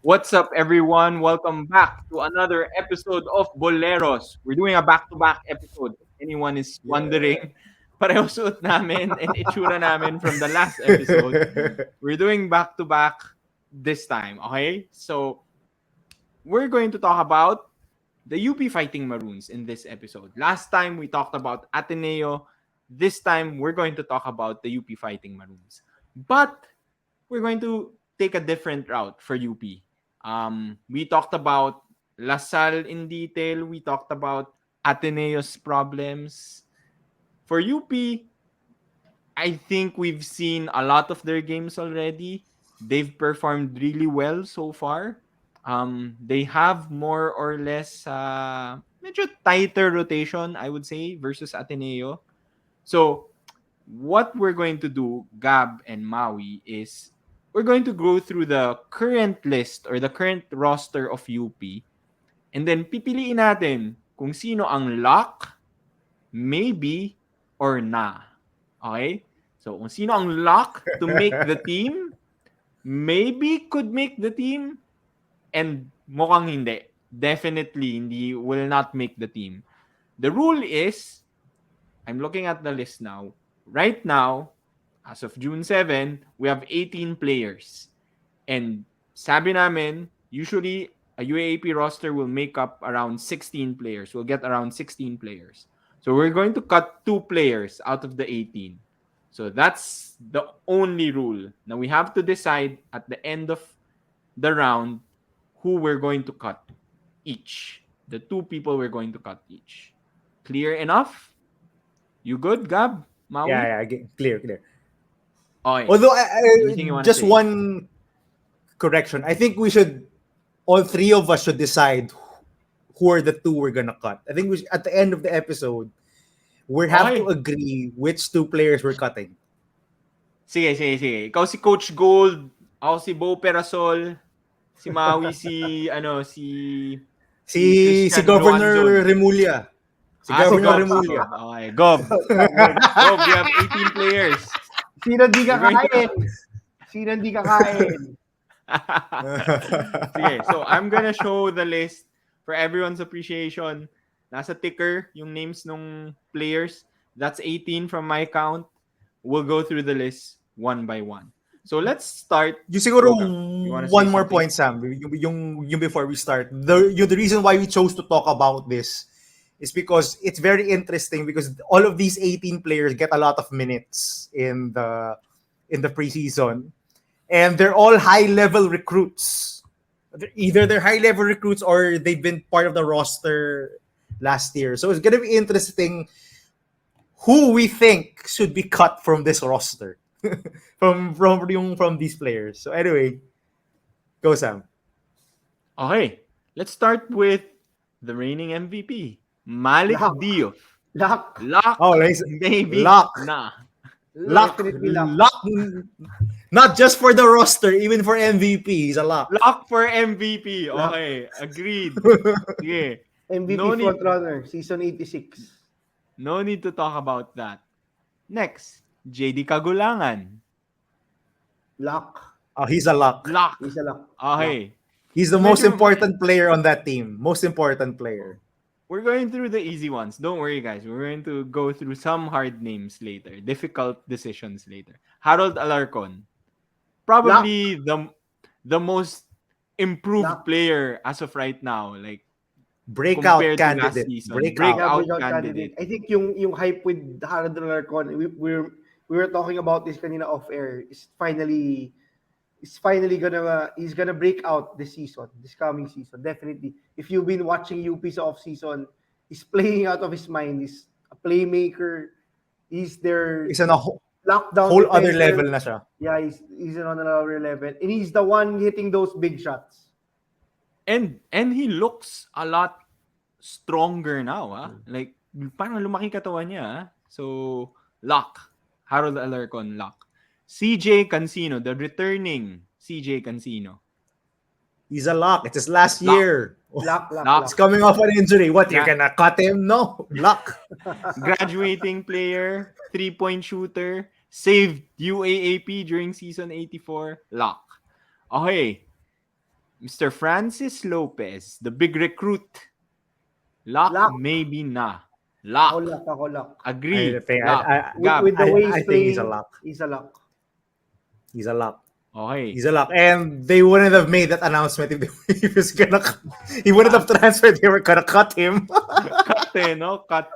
What's up, everyone? Welcome back to another episode of Boleros. We're doing a back-to-back episode. If anyone is wondering, Yeah. pareho suot namin and itsura namin from the last episode. We're doing back-to-back this time, okay? So, we're going to talk about the UP Fighting Maroons in this episode. Last time, we talked about Ateneo. This time, we're going to talk about the UP Fighting Maroons. But we're going to take a different route for UP. We talked about LaSalle in detail. We talked about Ateneo's problems. For UP, I think we've seen a lot of their games already. They've performed really well so far. They have more or less medyo tighter rotation, I would say, versus Ateneo. So what we're going to do, Gab and Maui, is we're going to go through the current list or the current roster of UP and then pipiliin natin kung sino ang lock, maybe, or na. Okay? So, kung sino ang lock to make the team, maybe could make the team, and mukhang hindi. Definitely, hindi will not make the team. The rule is, I'm looking at the list now. Right now, as of June 7, we have 18 players. And sabi namin, usually a UAAP roster will make up around 16 players. We'll get around 16 players. So we're going to cut 2 players out of the 18. So that's the only rule. Now we have to decide at the end of the round who we're going to cut each. The 2 people we're going to cut each. Clear enough? You good, Gab? Maui? Clear. Okay. Although, Anything you want to just say? one correction. I think all three of us should decide who are the two we're gonna cut. I think at the end of the episode, we have Okay. to agree which 2 players we're cutting. Sige. Ikaw si Coach Gold, ako si Bo Perasol, si Maui si Si Christian Luanzon. Governor Remulla. Si Si Governor Gob. Remulla. Okay, Gob. Gob, we have 18 players. Sino di We're going to- kakain? Sino di kakain? Sige, so I'm gonna show the list for everyone's appreciation. Nasa ticker yung names ng players. That's 18 from my count. We'll go through the list one by one. So let's start. Yung siguro You wanna say one more something? point, Sam. Yung before we start. The reason why we chose to talk about this is because it's very interesting because all of these 18 players get a lot of minutes in the preseason. And they're all high-level recruits. Either they're high-level recruits or they've been part of the roster last year. So it's going to be interesting who we think should be cut from this roster. from these players. So anyway, go Sam. Okay, let's start with the reigning MVP, Malik Lock. Diouf. Lock. Lock, Oh, nice. maybe, Lock. nah. Lock. Definitely lock. Lock. Not just for the roster, even for MVP, he's a lock. Lock for MVP. Lock. Okay, agreed. Sige. MVP No need- frontrunner, season 86. No need to talk about that. Next, JD Kagulangan. Lock. Oh, he's a lock. Lock. He's a lock. Okay. He's the most Medyo- important player on that team. Most important player. We're going through the easy ones. Don't worry, guys. We're going to go through some hard names later. Difficult decisions later. Harold Alarcon. Probably the most improved Lock. player as of right now. Like, Breakout compared to last candidate. season. Breakout. Breakout candidate. I think yung hype with Harold Alarcon, we were talking about this kanina off air. Is finally gonna he's gonna break out this season, this coming season. Definitely. If you've been watching UP's off season, he's playing out of his mind. He's a playmaker. He's their He's on a whole lockdown other defender. level na siya. Yeah, he's on another level. And he's the one hitting those big shots. And he looks a lot stronger now, ah. Like, parang lumaki katawan niya, ah. So, lock. Harold Alarcon, lock. CJ Cancino, the returning CJ Cancino. He's a lock. It's his last Lock. year. Lock. He's coming off an injury. What, you're Yeah. gonna cut him? No. Lock. Graduating player, 3-point shooter, saved UAAP during season 84, lock. Okay. Mr. Francis Lopez, the big recruit. Lock, Lock. maybe na. Ako Lock. lock, ako lock. Agree. think Lock. Gab. With the way I he's think he's a playing, lock. he's a lock. He's a lock. Okay. He's a lock. And they wouldn't have made that announcement if he was gonna. He wouldn't have transferred. They were gonna cut him. Cut no? Cut.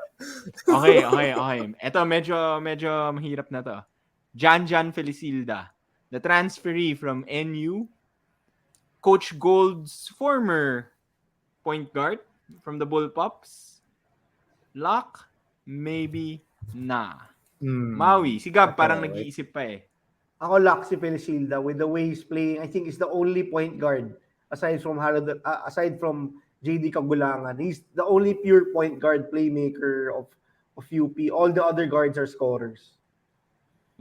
Okay. Ito, medyo mahirap na to. Jan Felicilda, the transferee from NU. Coach Gold's former point guard from the Bullpups. Lock, maybe na. Maui, si Gab parang Okay. nag-iisip pa eh. Ako lock si Felicilda with the way he's playing. I think he's the only point guard aside from JD Kagulangan. He's the only pure point guard playmaker of UP. All the other guards are scorers.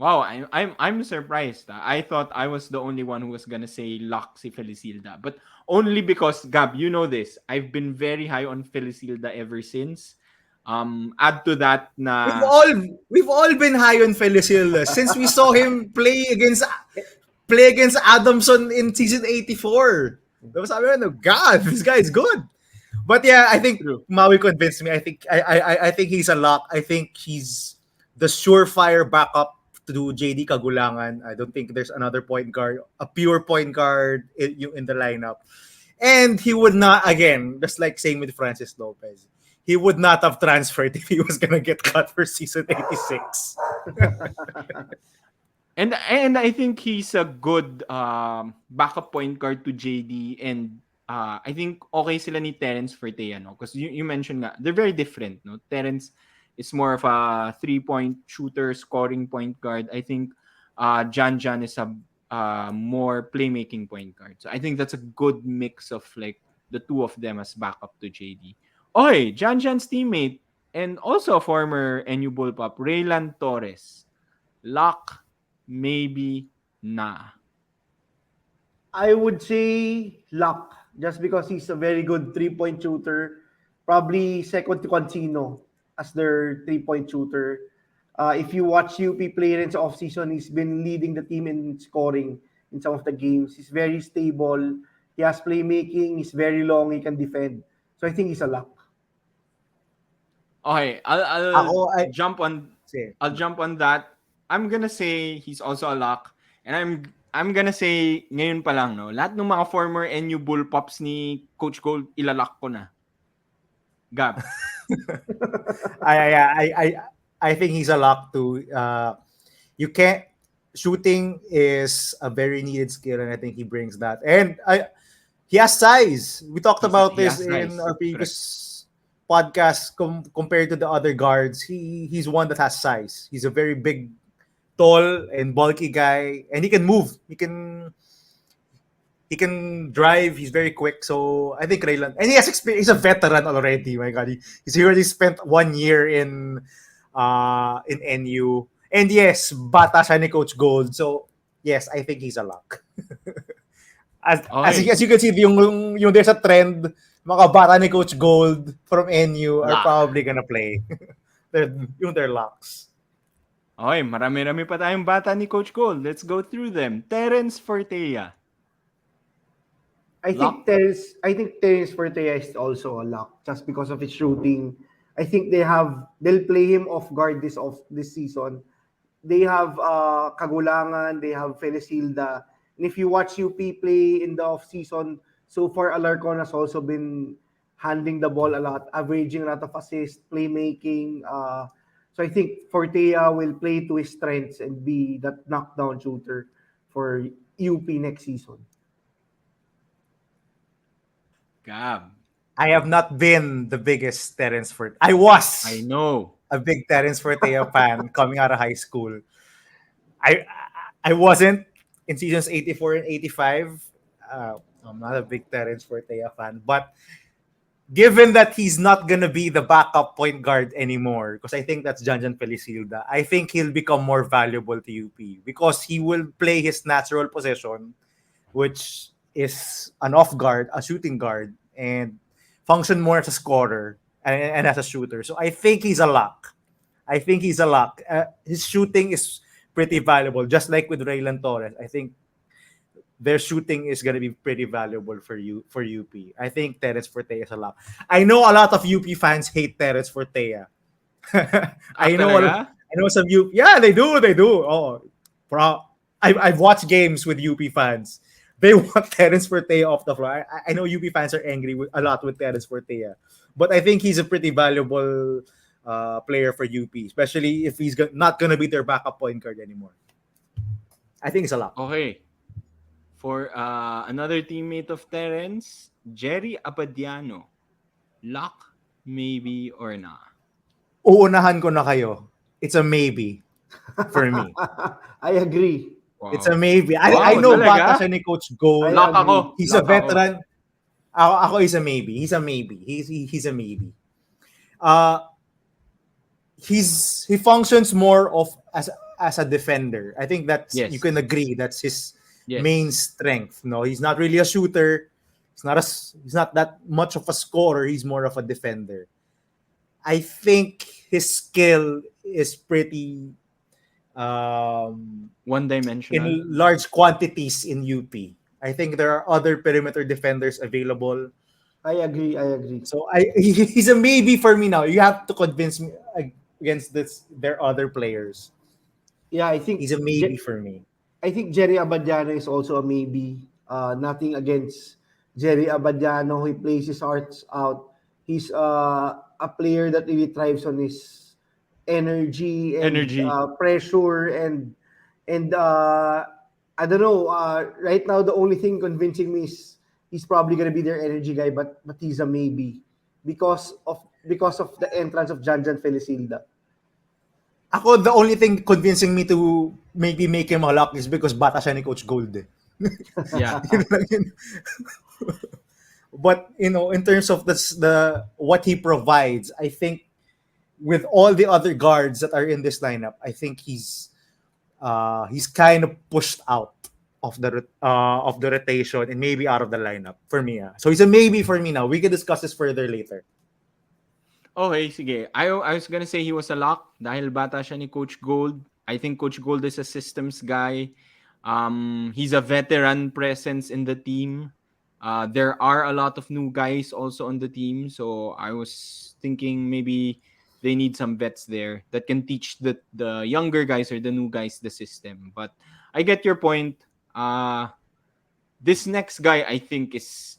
Wow, I'm surprised. I thought I was the only one who was gonna say lock si Felicilda, but only because Gab, you know this. I've been very high on Felicilda ever since. Add to that na We've all been high on Felicilda since we saw him play against Adamson in season 84. Sabi ko, God, this guy is good. But yeah, I think True. Maui convinced me. I think he's a lock. I think he's the surefire backup to JD Kagulangan. I don't think there's another point guard, a pure point guard in the lineup. And he would not, again, just like same with Francis Lopez, he would not have transferred if he was gonna get cut for season 86. and I think he's a good backup point guard to JD, and I think okay sila ni Terence Fortea, no? Because you mentioned nga, they're very different, no? Terence is more of a 3-point shooter, scoring point guard. I think Jan is a more playmaking point guard. So I think that's a good mix of like the two of them as backup to JD. Okay, Jan's teammate and also a former NU Bullpup, Railan Torres. Lock, maybe na. I would say lock just because he's a very good 3-point shooter. Probably second to Concino as their 3-point shooter. If you watch UP play in the offseason, he's been leading the team in scoring in some of the games. He's very stable. He has playmaking. He's very long. He can defend. So I think he's a lock. Okay, I'll Ako, jump on Sige. I'll jump on that. I'm gonna say he's also a lock. And I'm gonna say ngayon pa lang, no, lahat ng mga former NU Bullpups ni Coach Gold ilalak ko na. Gab. I think he's a lock too. You can't. Shooting is a very needed skill, and I think he brings that. And he has size. We talked about He this has in size. our previous podcast. Compared to the other guards, he's one that has size. He's a very big, tall, and bulky guy, and he can move. He can drive. He's very quick. So I think Raylan, and he has experience. He's a veteran already. My God, he's already spent 1 year in NU. And yes, bata siya ni Coach Gold. So yes, I think he's a lock. as Okay. you can see, yung there's a trend, mga bata ni Coach Gold from NU are Lock. probably gonna play. They're locks. Okay, marami-rami pa tayong bata ni Coach Gold. Let's go through them. Terence Fortea. I Lock? think Terence Fortea is also a lock just because of his shooting. I think they'll play him off guard this season. They have Kagulangan, they have Felicilda. And if you watch UP play in the off season, so far Alarcon has also been handling the ball a lot, averaging a lot of assists, playmaking. So I think Fortea will play to his strengths and be that knockdown shooter for UP next season. Gab. I have not been the biggest Terence Fortea. I was I know. a big Terence Fortea fan coming out of high school. I wasn't in seasons 84 and 85. I'm not a big Terence Fortea fan, but given that he's not gonna be the backup point guard anymore, because I think that's Janjan Felicilda, I think he'll become more valuable to UP because he will play his natural position, which is an off guard, a shooting guard, and function more as a scorer and as a shooter. So I think he's a lock. His shooting is pretty valuable, just like with Raylan Torres. I think their shooting is gonna be pretty valuable for UP. I think Terence Fortea is a lock. I know a lot of UP fans hate Terence Fortea. Ah, talaga? I know some UP. Yeah, they do. Oh, bro, I've watched games with UP fans. They want Terence Fortea off the floor. I know UP fans are angry a lot with Terence Fortea, but I think he's a pretty valuable player for UP, especially if he's not gonna be their backup point guard anymore. I think it's a lock. Okay. For another teammate of Terence, Jerry Apadiano. Lock, maybe, or not? Uunahan ko na kayo. It's a maybe for me. I agree. It's a Wow. maybe. I Wow, know bata talaga? siya ni Coach I Gold. Lock agree. ako. He's a Lock ako. veteran. Ako is a maybe. He's a maybe. He's a maybe. Uh he functions more of as a defender. I think that's you Yes. can agree that's his main Yes. strength. No, he's not really a shooter. He's not that much of a scorer. He's more of a defender. I think his skill is pretty in One-dimensional. large quantities in UP. I think there are other perimeter defenders available. I agree. I agree. So he's a maybe for me now. You have to convince me against their other players. Yeah, I think He's a maybe for me. I think Jerry Abadiano is also a maybe. Nothing against Jerry Abadiano. He plays his hearts out. He's a player that really thrives on his energy and Energy. pressure and I don't know. Right now, the only thing convincing me is he's probably gonna be their energy guy, but he's a maybe because of the entrance of Janjan Felicilda. Ako, the only thing convincing me to maybe make him a lock is because bata siya ni Coach Gold. Yeah. Yun lang yun. But in terms of the what he provides, I think with all the other guards that are in this lineup, I think he's kind of pushed out of the rotation and maybe out of the lineup for me. So he's a maybe for me now. We can discuss this further later. Okay, sige. I was gonna say he was a lock dahil bata siya ni Coach Gold. I think Coach Gold is a systems guy. He's a veteran presence in the team. There are a lot of new guys also on the team, so I was thinking maybe they need some vets there that can teach the younger guys or the new guys the system. But I get your point. This next guy I think is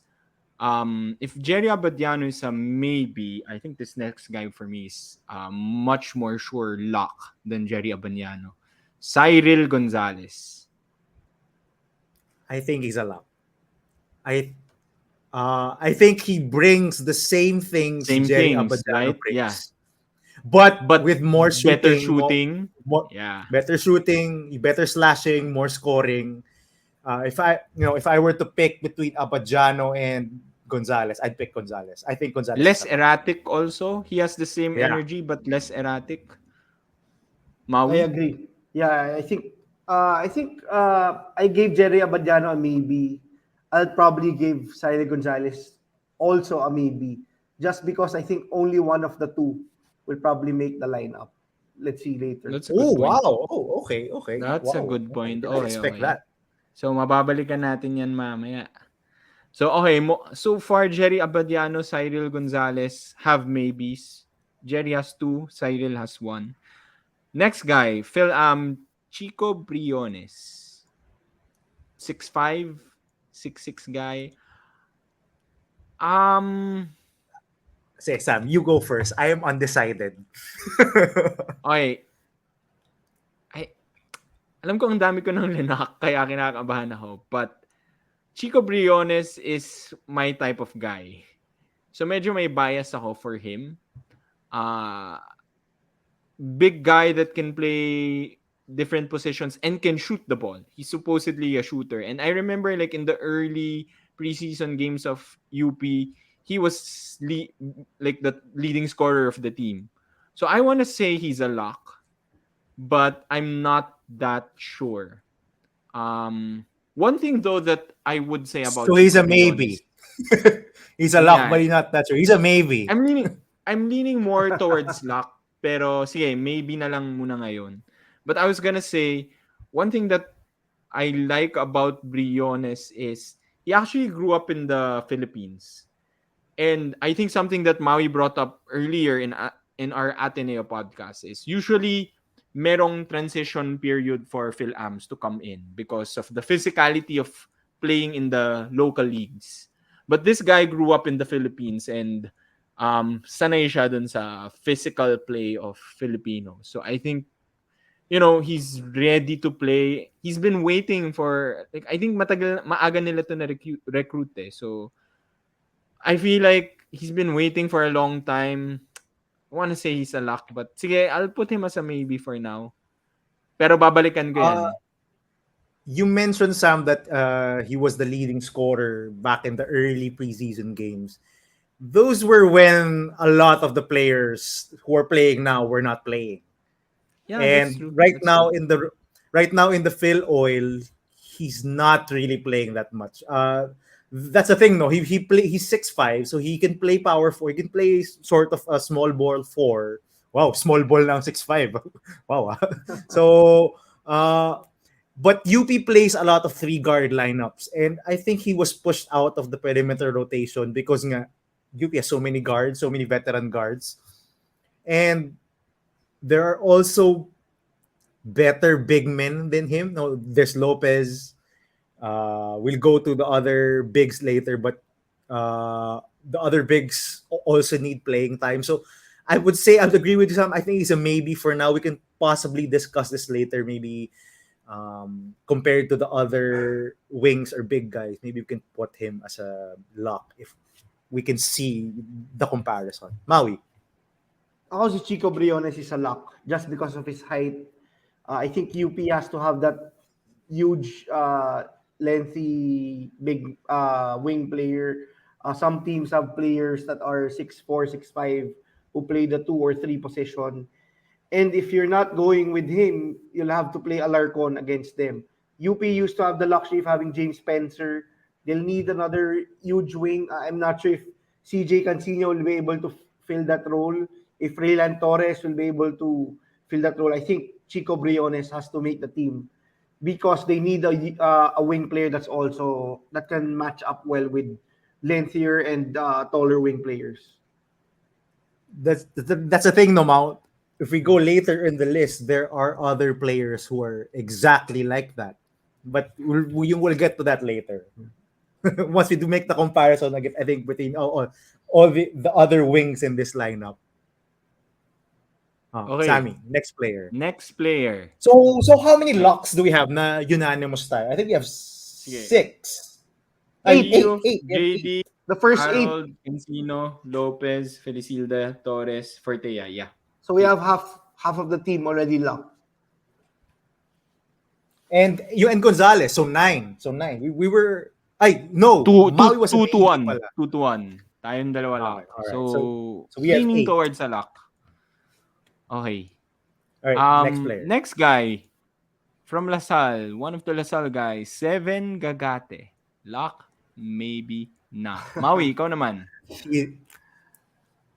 if Jerry Abadiano is a maybe, I think this next guy for me is much more sure lock than Jerry Abadiano. Cyril Gonzalez. I think he's a lock. I think he brings the same things Same Jerry things, Abadiano right? Yeah. brings, but But with more better shooting, shooting. Yeah. better shooting, better slashing, more scoring. If I were to pick between Apadiano and Gonzalez, I'd pick Gonzalez. I think Gonzalez is Less a lock. erratic also. He has the same Yeah, energy but less erratic. I Maui. agree. Yeah, I gave Jerry Abadiano a maybe. I'll probably give Cyril Gonzalez also a maybe, just because I think only one of the two will probably make the lineup. Let's see later. That's a oh good point. wow. Oh, okay. That's a Wow. good point. I didn't Okay, expect okay. that. So mababalikan natin yan mamaya. So okay, so far Jerry Abadiano, Cyril Gonzalez have maybes. Jerry has 2, Cyril has 1. Next guy, Chico Briones. 6'5", 6'6" guy. Say, Sam, you go first. I am undecided. Okay. Alam ko ang dami ko ng linak, kaya kinakabahan ako. But Chico Briones is my type of guy. So medyo may bias ako for him. Big guy that can play different positions and can shoot the ball. He's supposedly a shooter. And I remember like in the early preseason games of UP, he was like the leading scorer of the team. So I want to say he's a lock, but I'm not that sure. One thing though that I would say about So he's Chico a Briones, maybe. He's a lock, yeah, but he's not that sure. He's a maybe. I'm leaning more towards lock, pero sige, maybe na lang muna ngayon. But I was gonna say, one thing that I like about Briones is he actually grew up in the Philippines. And I think something that Maui brought up earlier in our Ateneo podcast is usually merong transition period for Phil-Ams to come in because of the physicality of playing in the local leagues. But this guy grew up in the Philippines and sanay siya dun sa physical play of Filipinos. So I think he's ready to play. He's been waiting for like I think maaga nila to na recruit eh. So I feel like he's been waiting for a long time. I want to say he's a lock, but sige, I'll put him as a maybe for now. Pero babalikan ko yan. You mentioned, Sam, that he was the leading scorer back in the early preseason games. Those were when a lot of the players who are playing now were not playing. Yeah, that's And true. right That's now true. in the Phil Oil, he's not really playing that much. That's the thing, no. He's 6'5", so he can play power four. He can play sort of a small ball four. Wow, small ball lang 6'5". Wow. So but UP plays a lot of three guard lineups, and I think he was pushed out of the perimeter rotation because nga UP has so many guards, so many veteran guards, and there are also better big men than him. No, there's Lopez. We'll go to the other bigs later, but the other bigs also need playing time. So I would say I'd agree with you, Sam. I think he's a maybe for now. We can possibly discuss this later, maybe compared to the other wings or big guys. Maybe we can put him as a lock if we can see the comparison. Maui. Ako si Chico Briones is a lock just because of his height. I think UP has to have that huge, lengthy, big wing player. Some teams have players that are 6'4", 6'5", who play the 2 or 3 position. And if you're not going with him, you'll have to play Alarcon against them. UP used to have the luxury of having James Spencer. They'll need another huge wing. I'm not sure if CJ Cancino will be able to fill that role. If Railan Torres will be able to fill that role. I think Chico Briones has to make the team because they need a wing player that can match up well with lengthier and taller wing players. That's the thing, no, Mount. If we go later in the list, there are other players who are exactly like that. But we'll get to that later. Once we do make the comparison, I think between all the other wings in this lineup. Okay. Sammy, next player. Next player. So how many Okay. locks do we have na unanimous tayo? I think we have Sige. 6. Ay, Eight. Gio, 8. We have 8. JD, The first 8. Harold, Encino, Lopez, Felicilda, Torres, Fortea. Yeah. So we have half of the team already locked. And you and Gonzalez, so 9. So 9. We were no, Two, Maui two, was a two to maybe one. pala. 2-1. Tayong dalawa lang. All right. So So we have leaning 8. towards a lock. Okay. All right, next player. Next guy from Lasal, one of the Lasal guys, 7 Gagate. Lock, maybe not. Maui, ikaw naman.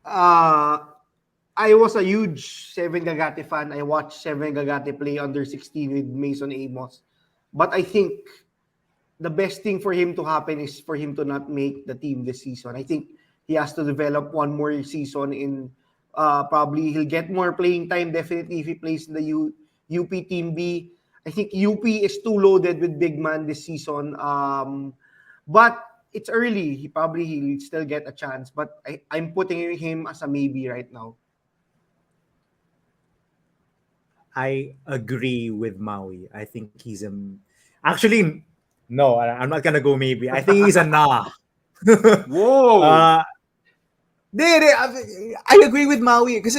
I was a huge Seven Gagate fan. I watched Seven Gagate play under 16 with Mason Amos. But I think the best thing for him to happen is for him to not make the team this season. I think he has to develop one more season in probably he'll get more playing time definitely if he plays in the UP Team B. I think UP is too loaded with big man this season. But it's early. He'll still get a chance. But I'm putting him as a maybe right now. I agree with Maui. I think he's a actually no. I'm not gonna go maybe. I think he's a nah. Whoa! I agree with Maui because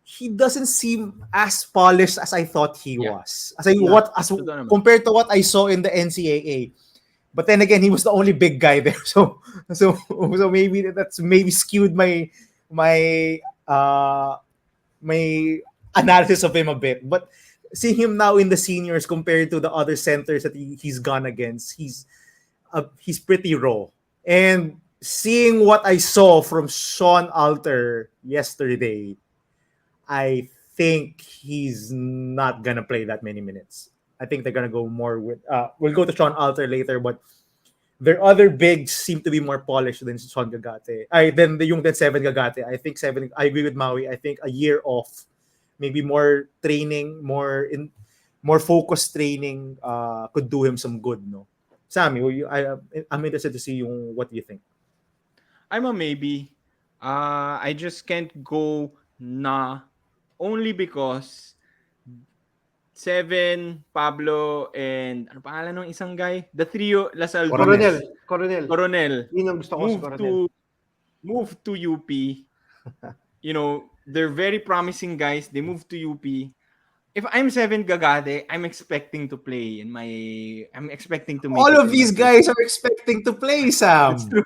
he doesn't seem as polished as I thought he was. Compared to what I saw in the NCAA. But then again, he was the only big guy there, so maybe that's maybe skewed my analysis of him a bit. But seeing him now in the seniors compared to the other centers that he's gone against, he's pretty raw. And seeing what I saw from Sean Alter yesterday, I think he's not gonna play that many minutes. I think they're gonna go more with. We'll go to Sean Alter later, but their other bigs seem to be more polished than Sean Gagate. Than Seven Gagate. I think Seven. I agree with Maui. I think a year off, maybe more training, more focused training, could do him some good. No, Sammy, I'm interested to see what you think. I'm a maybe. I just can't go na only because Seven, Pablo, and ano pangalan ng isang guy? The trio, Lasal Coronel. Cruz, Coronel. Coronel, Yun ang gusto ko si Coronel. move to UP. You know, they're very promising guys. They moved to UP. If I'm Seven Gagate, I'm expecting to play I'm expecting to make All it of in these my guys are expecting to play, Sam. That's true.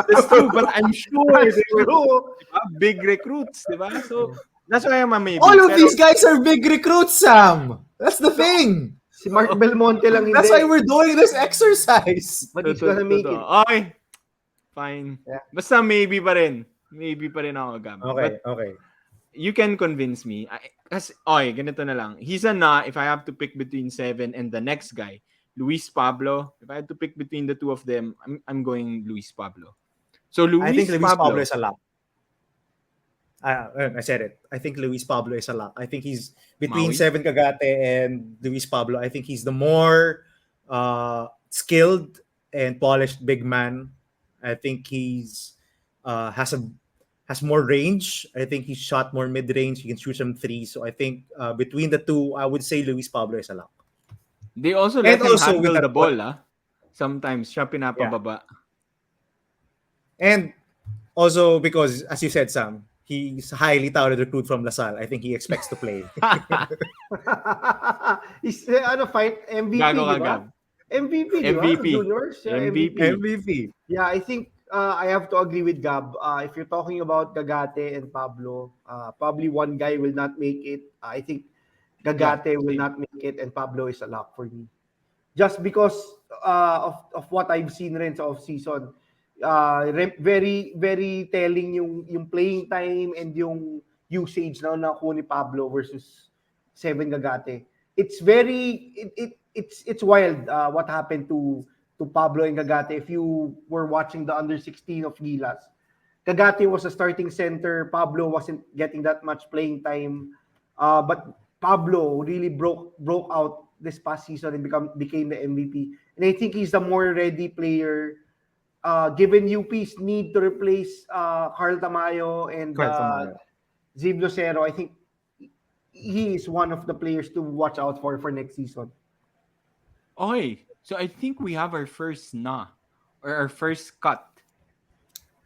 That's true, but I'm sure That's they were true. big recruits, di ba? So, that's why I'm a maybe. All of Pero, these guys are big recruits, Sam. That's the thing. Si Mark Belmonte lang hindi. That's why we're doing this exercise. But he's gonna make it. Okay. Fine. Yeah. Basta maybe pa rin. Maybe pa rin ako, Gab. Okay, But okay. you can convince me. Kasi, ganito na lang. He's a na if I have to pick between Seven and the next guy, Luis Pablo. If I had to pick between the two of them, I'm going Luis Pablo. So, I think Luis Pablo is a lock. I said it. I think Luis Pablo is a lock. I think he's between Maui? Seven Cagate and Luis Pablo. I think he's the more skilled and polished big man. I think he's has more range. I think he shot more mid range. He can shoot some threes. So I think between the two, I would say Luis Pablo is a lock. They also let And him also with handle that the ball, Sometimes siya pinapababa. And also because, as you said, Sam, he's highly touted recruit from LaSalle. I think he expects to play. He's fight MVP, Gago di ka, ba? Gab. MVP, di ba? MVP. Juniors, MVP. MVP. Yeah, I think I have to agree with Gab. If you're talking about Gagate and Pablo, probably one guy will not make it. I think Gagate will not make it, and Pablo is a lock for me. Just because of what I've seen rin sa off-season. Very, very telling yung playing time and yung usage na nakuha ni Pablo versus Seven Gagate. It's it's wild what happened to Pablo and Gagate. If you were watching the under 16 of Gilas, Gagate was a starting center. Pablo wasn't getting that much playing time, but Pablo really broke out this past season and became the MVP. And I think he's the more ready player. Given UP's need to replace Carl Tamayo and Ziv Lucero, I think he is one of the players to watch out for next season. Okay. So I think we have our first or our first cut.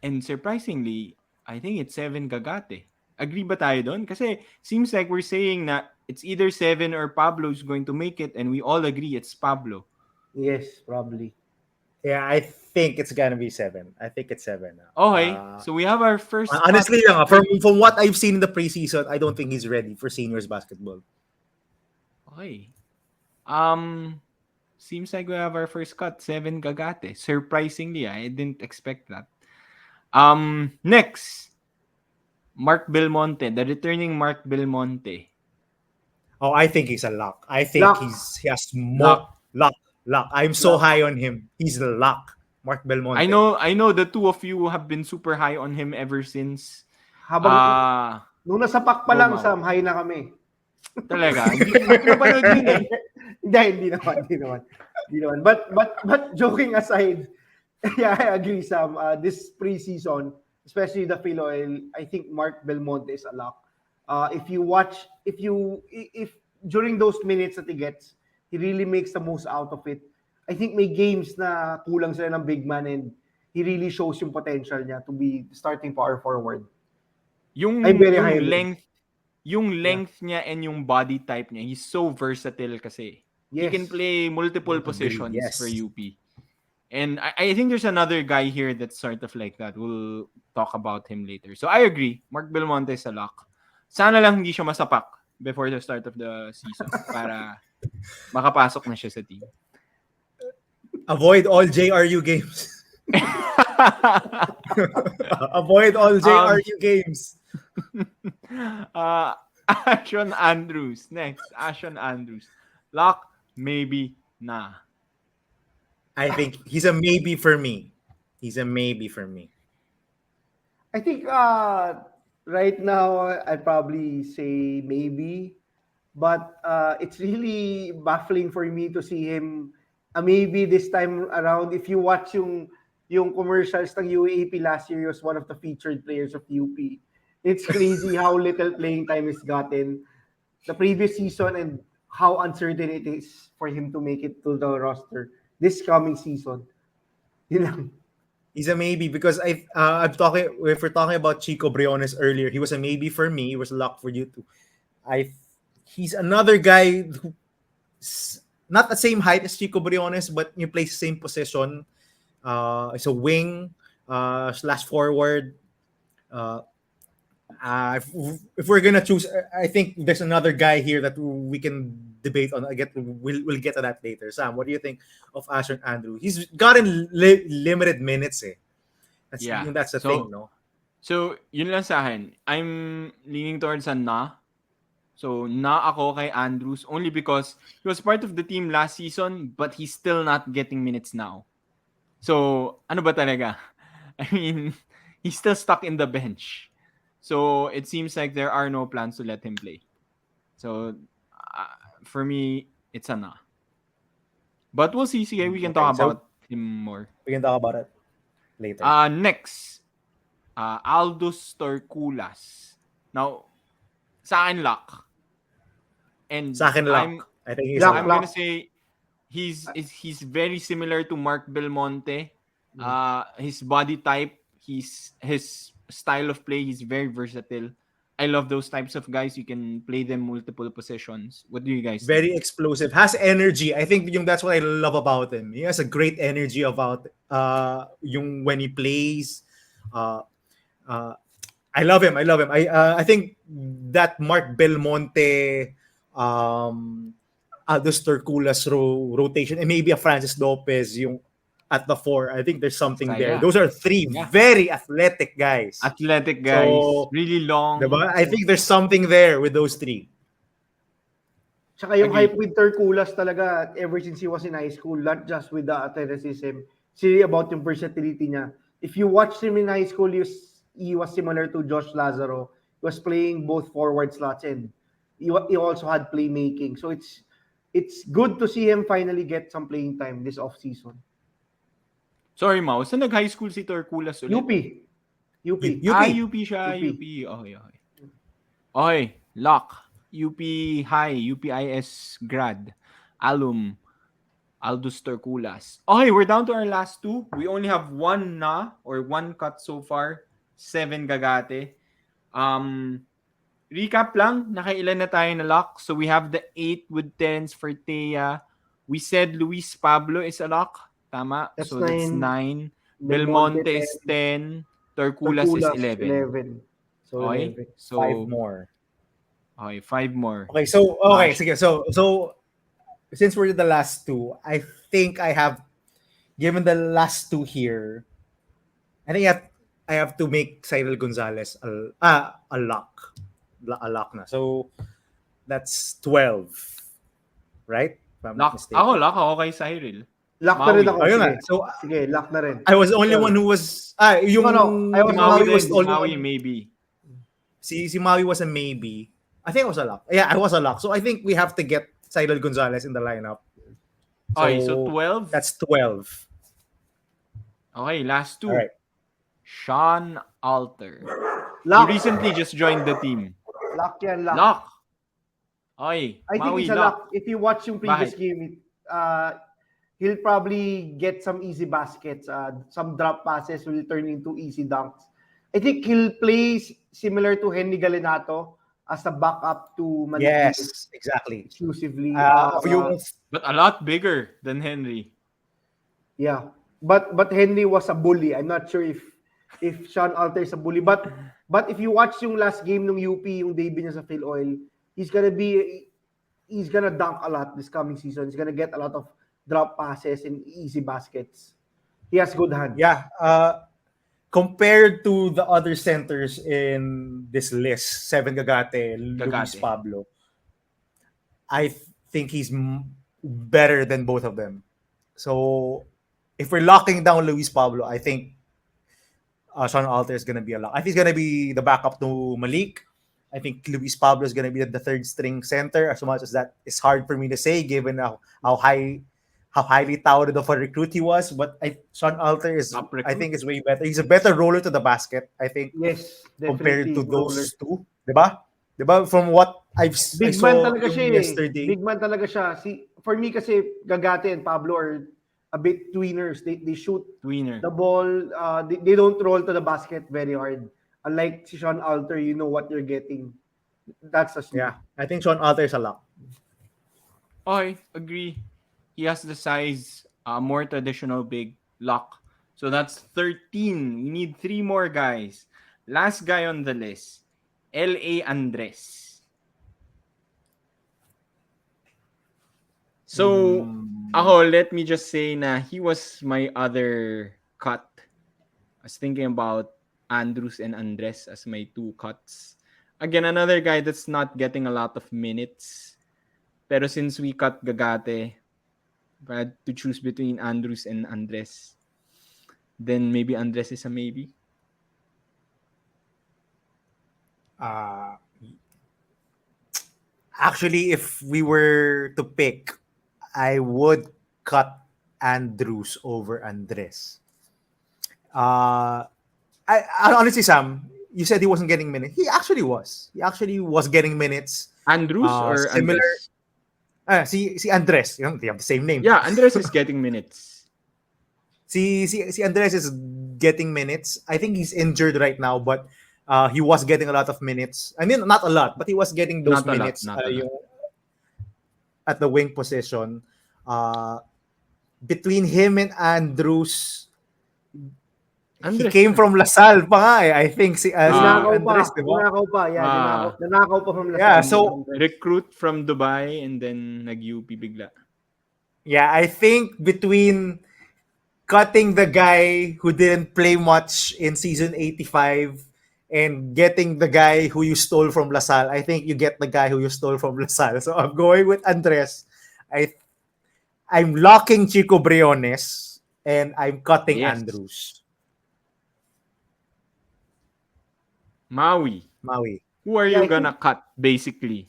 And surprisingly, I think it's Seven Gagate. Agree ba tayo doon? Kasi seems like we're saying na it's either Seven or Pablo's going to make it, and we all agree it's Pablo. Yes, probably. Yeah, I think it's gonna be Seven. I think it's Seven. Okay. So we have our first Honestly, cut. from what I've seen in the preseason, I don't think he's ready for seniors basketball. Okay. Seems like we have our first cut, Seven Gagate. Surprisingly, I didn't expect that. Next, Mark Belmonte, the returning Mark Belmonte. Oh, I think he's a lock. I think Lock. he has more lock. I'm so high on him. He's the lock. Mark Belmonte. I know the two of you have been super high on him ever since. Nung nasa pack pa lang, Gomao. Sam, high na kami. Talaga. Hindi ko napanood yun eh. Hindi naman. But joking aside, yeah, I agree, Sam. This preseason, especially the Philoel, I think Mark Belmonte is a lock. If during those minutes that he gets, he really makes the most out of it. I think may games na kulang sila ng big man and he really shows yung potential niya to be starting power forward. Yung length niya and yung body type niya, he's so versatile kasi. He can play multiple positions for UP. And I think there's another guy here that's sort of like that. We'll talk about him later. So I agree. Mark Belmonte is a lock. Sana lang hindi siya masapak before the start of the season para makapasok na siya sa team. Avoid all JRU games. Avoid all JRU games. Ashon Andrews. Next, Ashon Andrews. Lock. maybe, nah. I think he's a maybe for me. He's a maybe for me. I think right now I'd probably say maybe, but it's really baffling for me to see him maybe this time around. If you watch yung commercials ng UAAP last year, he was one of the featured players of UP. It's crazy how little playing time he's gotten the previous season and how uncertain it is for him to make it to the roster this coming season. Yun lang. He's a maybe because I'm talking. If we're talking about Chico Briones earlier, he was a maybe for me. He was a lock for you too. He's another guy who's not the same height as Chico Briones, but you plays the same position. It's a wing slash forward. If we're gonna choose, I think there's another guy here that we can debate on. We'll get to that later. Sam, what do you think of Asher Andrew? He's gotten limited minutes. Yeah. That's the thing, no? So, yun lang sa akin. I'm leaning towards a na. So, na ako kay Andrews only because he was part of the team last season but he's still not getting minutes now. So, ano ba talaga? I mean, he's still stuck in the bench. So, it seems like there are no plans to let him play. So, for me, it's a na. But we'll see. Sige, we can talk about him more. We can talk about it later. Next, Aldous Torculas. Now, sa akin, lock. And sa akin, lock. I think he's I'm gonna say he's very similar to Mark Belmonte. His body type, his style of play, he's very versatile. I love those types of guys. You can play them multiple positions. What do you guys Very think? explosive. Has energy. I think that's what I love about him. He has a great energy about when he plays. I love him. I think that Mark Belmonte Aldous Torculas rotation and maybe a Francis Lopez yung at the 4. I think there's something there. Those are 3 very athletic guys. Athletic guys. So, really long. Diba? I think there's something there with those 3. Tsaka yung hype with Torculas talaga ever since he was in high school, not just with the athleticism, it's really about yung versatility niya. If you watch him in high school, he was similar to Josh Lazaro. He was playing both forward slots and he also had playmaking. So it's good to see him finally get some playing time this off-season. Sorry, Mau. Saan nag-high school si Torculas ulit? UP. UP siya. UP. Okay. Lock. UP High. UPIS grad. Alum. Aldous Torculas. Okay, we're down to our last 2. We only have 1 na or 1 cut so far. 7 Gagate. Recap lang. Nakailan na tayo na lock. So we have the 8 with Terence Fortea. We said Luis Pablo is a lock. Tama. That's so that's 9. Belmonte is 10. Torculas is 11. So okay. 11. So 5 more. Okay, 5 more. Okay, so sige. So since we're the last 2, I think I have given the last 2 here. I think I have to make Cyril Gonzalez a lock. A lock na. So that's 12. Right? If I'm not mistaken. Lock ako kay Cyril. Lock na rin ako. Sige, lock na rin. I was the only one who was yung Maui was Maui maybe. Si Maui was a maybe. I think I was a lock. Yeah, I was a lock. So I think we have to get Cyril Gonzalez in the lineup. So 12? That's 12. Okay, last 2. All right. Sean Alter. Lock. He recently just joined the team. Lock yan, lock. Lock. Okay, I think Maui, it's a lock. If you watch yung previous game, he'll probably get some easy baskets. Some drop passes will turn into easy dunks. I think he'll play similar to Henry Galinato as a backup to Manila. Yes, exactly. Exclusively. but a lot bigger than Henry. Yeah. But Henry was a bully. I'm not sure if Sean Alter is a bully. But if you watch yung last game ng UP, yung debut niya sa Phil Oil, he's gonna dunk a lot this coming season. He's gonna get a lot of drop passes and easy baskets. He has good hands. Yeah. Compared to the other centers in this list, 7 Gagate, Luis Pablo, I think he's better than both of them. So if we're locking down Luis Pablo, I think Sean Alter is going to be a lock. I think he's going to be the backup to Malik. I think Luis Pablo is going to be the third string center. As much as that is hard for me to say, given how highly touted of a recruit he was. But Sean Alter is, Top I recruit. think, is way better. He's a better roller to the basket, I think, Yes, compared to definitely roller. those two. Diba? Diba? From what I Big man saw talaga siya yung eh. yesterday. Big man talaga siya. For me kasi, Gagate and Pablo are a bit tweeners. They shoot Tweener. the ball. They don't roll to the basket very hard. Unlike si Sean Alter, you know what you're getting. That's a Yeah. me. I think Sean Alter is a lock. Okay, agree. He has the size, more traditional big lock. So that's 13. We need 3 more guys. Last guy on the list, L.A. Andres. So, ako, let me just say na he was my other cut. I was thinking about Andrews and Andres as my 2 cuts. Again, another guy that's not getting a lot of minutes. Pero since we cut Gagate, if I had to choose between Andrews and Andres, then maybe Andres is a maybe. Uh, Actually, if we were to pick, I would cut Andrews over Andres. Uh, honestly, Sam, you said he wasn't getting minutes. He actually was. He actually was getting minutes. Andrews or Similar. Andres? Si Andres. You know, they have the same name. Yeah, Andres is getting minutes. Si Andres is getting minutes. I think he's injured right now, but he was getting a lot of minutes. I mean, not a lot, but he was getting those Not a lot, minutes not a lot. yung at the wing position. Uh, Between him and Andrews, he Andres came na. from LaSalle pa nga eh. I think si Ninakaw pa. Andres, di ba? Ninakaw pa. Yeah, Ah. nanakaw pa from Yeah, Lasal. so Recruit from Dubai and then nag-UP bigla. yeah, I think between cutting the guy who didn't play much in season 85 and getting the guy who you stole from LaSalle, I think you get the guy who you stole from LaSalle. So I'm going with Andres. I I'm locking Chico Briones and I'm cutting Yes. Andrews. Maui. Maui. Who are Yeah, you I think, gonna cut, basically?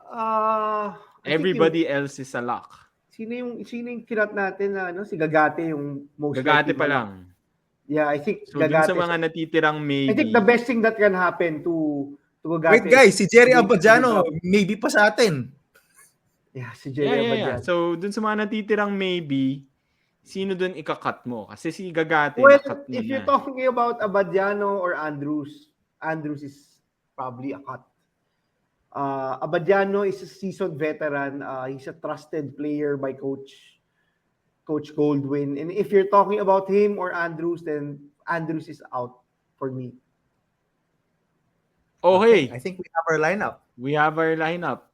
I think Everybody else is a lock. sino yung kinat natin na si Gagate yung most Gagate likely pa malak. lang. Yeah, I think So, dun sa Gagate. mga natitirang I think the maybe, best thing that can happen to Wait Gagate guys, is si Jerry to be Abadiano, dropped. maybe pa sa atin. Yeah, si yeah. Jerry Abadian. So, dun sa mga natitirang maybe, sino dun ikakat mo? Kasi si Gagate, Well, nakat mo if you're na. talking about Abadiano or Andrews, Andrews is probably a cut. Abadiano is a seasoned veteran. He's a trusted player by Coach Goldwyn. And if you're talking about him or Andrews, then Andrews is out for me. Okay, I Okay, think we have our lineup. we have our lineup.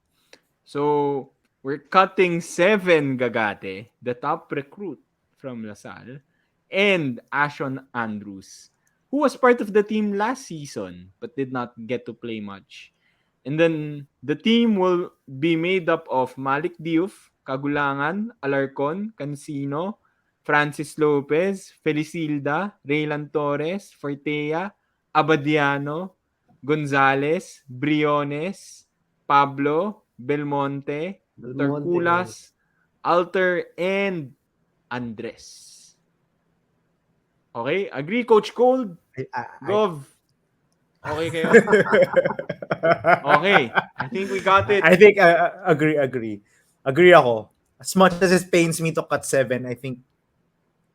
So, we're cutting 7 Gagate, the top recruit from LaSalle, and Ashon Andrews, who was part of the team last season but did not get to play much. And then the team will be made up of Malik Diouf, Kagulangan, Alarcon, Cancino, Francis Lopez, Felicilda, Railan Torres, Fortea, Abadiano, Gonzalez, Briones, Pablo, Belmonte, Belmonte. Terculas, Alter, and Andres. Okay? Agree, Coach Cold? Gov. Okay kayo? Okay. I think we got it. I think agree ako. As much as it pains me to cut 7, I think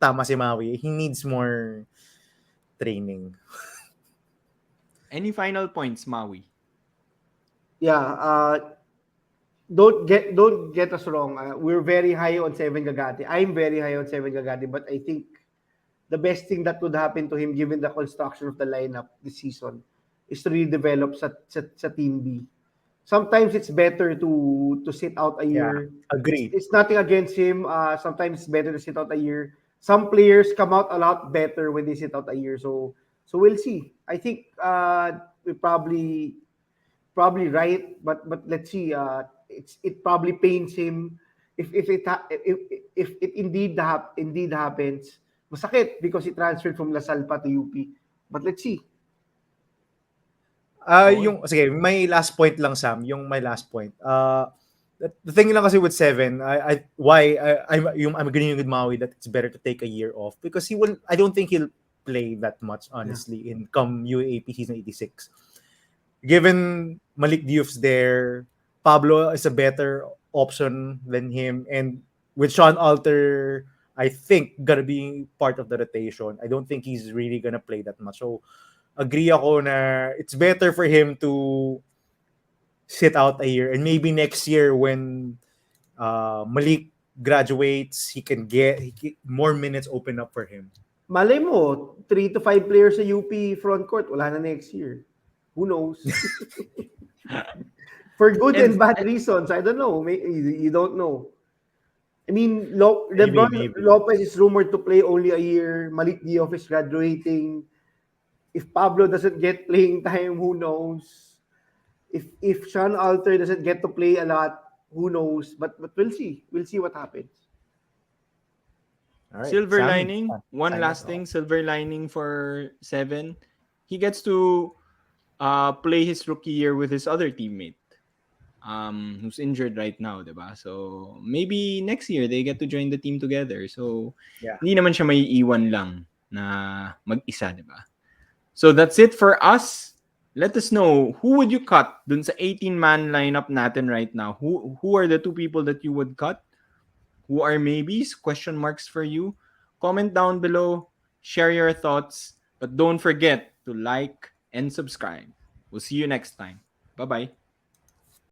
tama si Maui. He needs more training. Any final points, Maui? Yeah, don't get us wrong. We're very high on Seven Gagati. I'm very high on Seven Gagati, but I think the best thing that could happen to him, given the construction of the lineup this season, is to redevelop sa Team B. Sometimes it's better to sit out a Yeah, year. agree. It's nothing against him. Sometimes it's better to sit out a year. Some players come out a lot better when they sit out a year. So we'll see. I think we probably right, but let's see. It probably pains him if it indeed happens, masakit because he transferred from Lasal pa to UP. But let's see. Sige, my last point lang, Sam, my last point. The thing lang kasi with Seven, I'm agreeing with Maui that it's better to take a year off because I don't think he'll play that much, honestly, in come UAAP season 86. Given Malik Diouf's there, Pablo is a better option than him, and with Sean Alter, I think gonna be part of the rotation. I don't think he's really gonna play that much. So agree ako na it's better for him to sit out a year, and maybe next year when Malik graduates, he can get more minutes open up for him. Malay mo, 3 to 5 players sa UP front court, wala na next year. Who knows? For good and bad reasons. I don't know. You don't know. I mean, LeBron Maybe. Lopez is rumored to play only a year. Malik Diouf is graduating. If Pablo doesn't get playing time, who knows? If Sean Alter doesn't get to play a lot, who knows? But we'll see. We'll see what happens. All right. Silver Sammy, lining, one last thing, silver lining for Seven. He gets to play his rookie year with his other teammate, who's injured right now, diba? So maybe next year they get to join the team together. So hindi naman siya may iwan lang na mag-isa, diba? So that's it for us. Let us know, who would you cut dun sa 18-man lineup natin right now? Who are the two people that you would cut? Who are maybes, question marks for you? Comment down below, share your thoughts, but don't forget to like and subscribe. We'll see you next time. Bye-bye.